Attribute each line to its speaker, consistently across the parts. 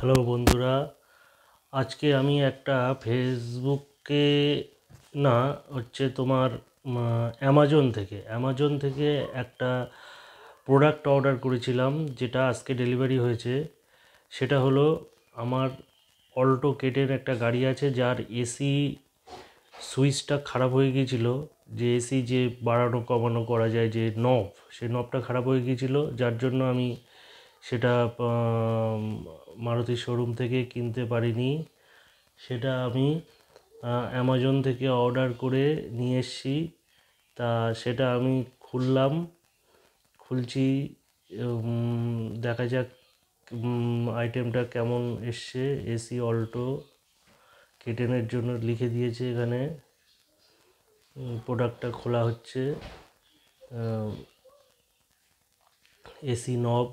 Speaker 1: Hello বন্ধুরা, আজকে আমি একটা ফেসবুকে না হচ্ছে তোমার অ্যামাজন থেকে একটা প্রোডাক্ট অর্ডার করেছিলাম, যেটা আজকে ডেলিভারি হয়েছে। সেটা হলো আমার অল্টো কেটের একটা গাড়ি আছে, যার এসি সুইচটা খারাপ হয়ে গিয়েছিল। যে এসি যে বাড়ানো কমানো করা যায়, যে নব, সেই নবটা খারাপ হয়ে গিয়েছিল, যার জন্য আমি সেটা মারুতি শোরুম থেকে কিনতে পারিনি। সেটা আমি অ্যামাজন থেকে অর্ডার করে নিয়ে এসেছি। তা সেটা আমি খুলছি। দেখা যাক আইটেমটা কেমন এসছে। এসি অল্টো কেটেনের জন্য লিখে দিয়েছে এখানে। প্রোডাক্টটা খোলা হচ্ছে। এসি নব,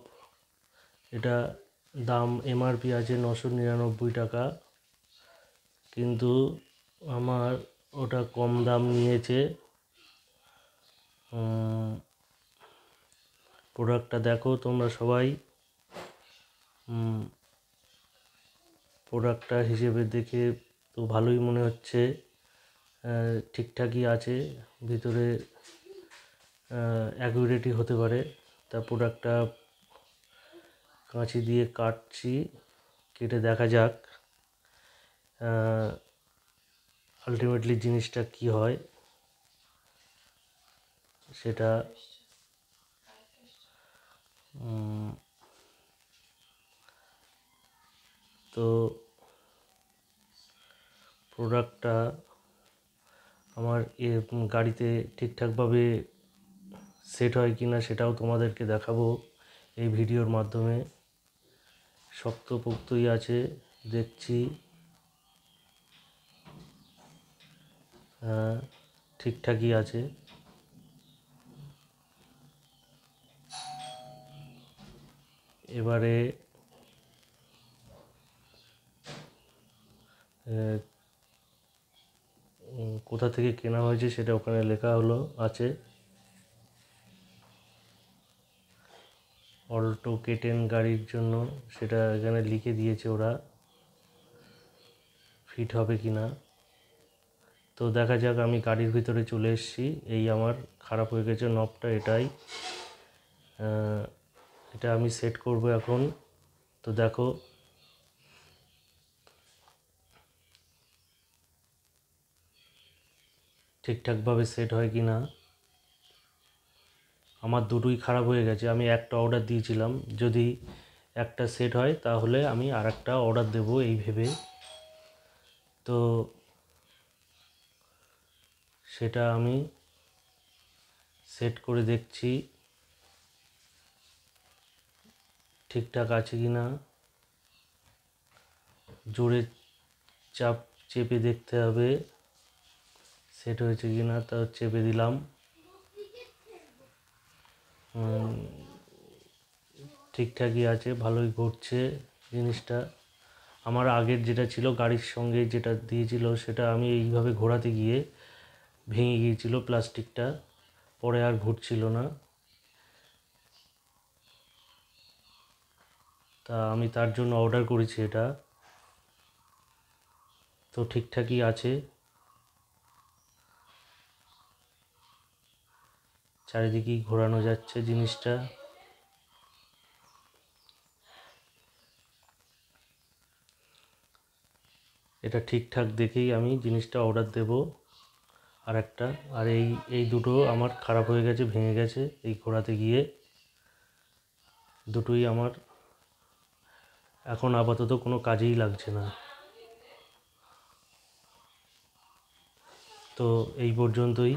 Speaker 1: এটা দাম এমআরপি আছে 999 টাকা, কিন্তু আমার ওটা কম দাম নিয়েছে। প্রোডাক্টটা দেখো তোমরা সবাই। প্রোডাক্টটা হিসেবে দেখে তো ভালোই মনে হচ্ছে, ঠিকঠাকই আছে। ভিতরে অ্যাকুরেটই হতে পারে। তা প্রোডাক্টটা কাঁচি দিয়ে কাটছি, কেটে দেখা যাক আলটিমেটলি জিনিসটা কি হয় সেটা। তো প্রোডাক্টটা আমার গাড়িতে ঠিকঠাকভাবে সেট হয় কি না সেটাও তোমাদেরকে দেখাবো এই ভিডিওর মাধ্যমে। শক্তপোক্তই আছে দেখছি, ঠিকঠাকই আছে। এবারে কোথা থেকে কেনা হয়েছে সেটা ওখানে লেখা আছে। অল্টো কেটেন গাড়ির জন্য সেটা এখানে লিখে দিয়েছে ওরা, ফিট হবে কি না। তো দেখা যাক। আমি গাড়ির ভিতরে চলে এসেছি। এই আমার খারাপ হয়ে গেছে নবটা, এটা আমি সেট করব এখন। তো দেখো ঠিকঠাকভাবে সেট হয় কি না। আমার দুটোই খারাপ হয়ে গেছে। আমি একটা অর্ডার দিয়েছিলাম, যদি একটা সেট হয় তাহলে আমি আরেকটা অর্ডার দেবো এই ভেবে। তো সেটা আমি সেট করে দেখছি ঠিকঠাক আছে কি না। জোরে চাপ চেপে দেখতে হবে সেট হয়েছে কি না। তা চেপে দিলাম, ঠিকঠাকই আছে, ভালোই ঘুরছে জিনিসটা। আমার আগের যেটা ছিল, গাড়ির সঙ্গে যেটা দিয়েছিল, সেটা আমি এইভাবে ঘোরাতে গিয়ে ভেঙে গিয়েছিল প্লাস্টিকটা, পরে আর ঘুরছিল না। তা আমি তার জন্য অর্ডার করেছি এটা। তো ঠিকঠাকই আছে, চারিদিকেই ঘোরানো যাচ্ছে জিনিসটা। এটা ঠিকঠাক দেখেই আমি জিনিসটা অর্ডার দেব আরেকটা। আর এই দুটো আমার খারাপ হয়ে গেছে, ভেঙে গেছে এই ঘোরাতে গিয়ে। দুটোই আমার এখন আপাতত কোনো কাজেই লাগছে না। তো এই পর্যন্তই।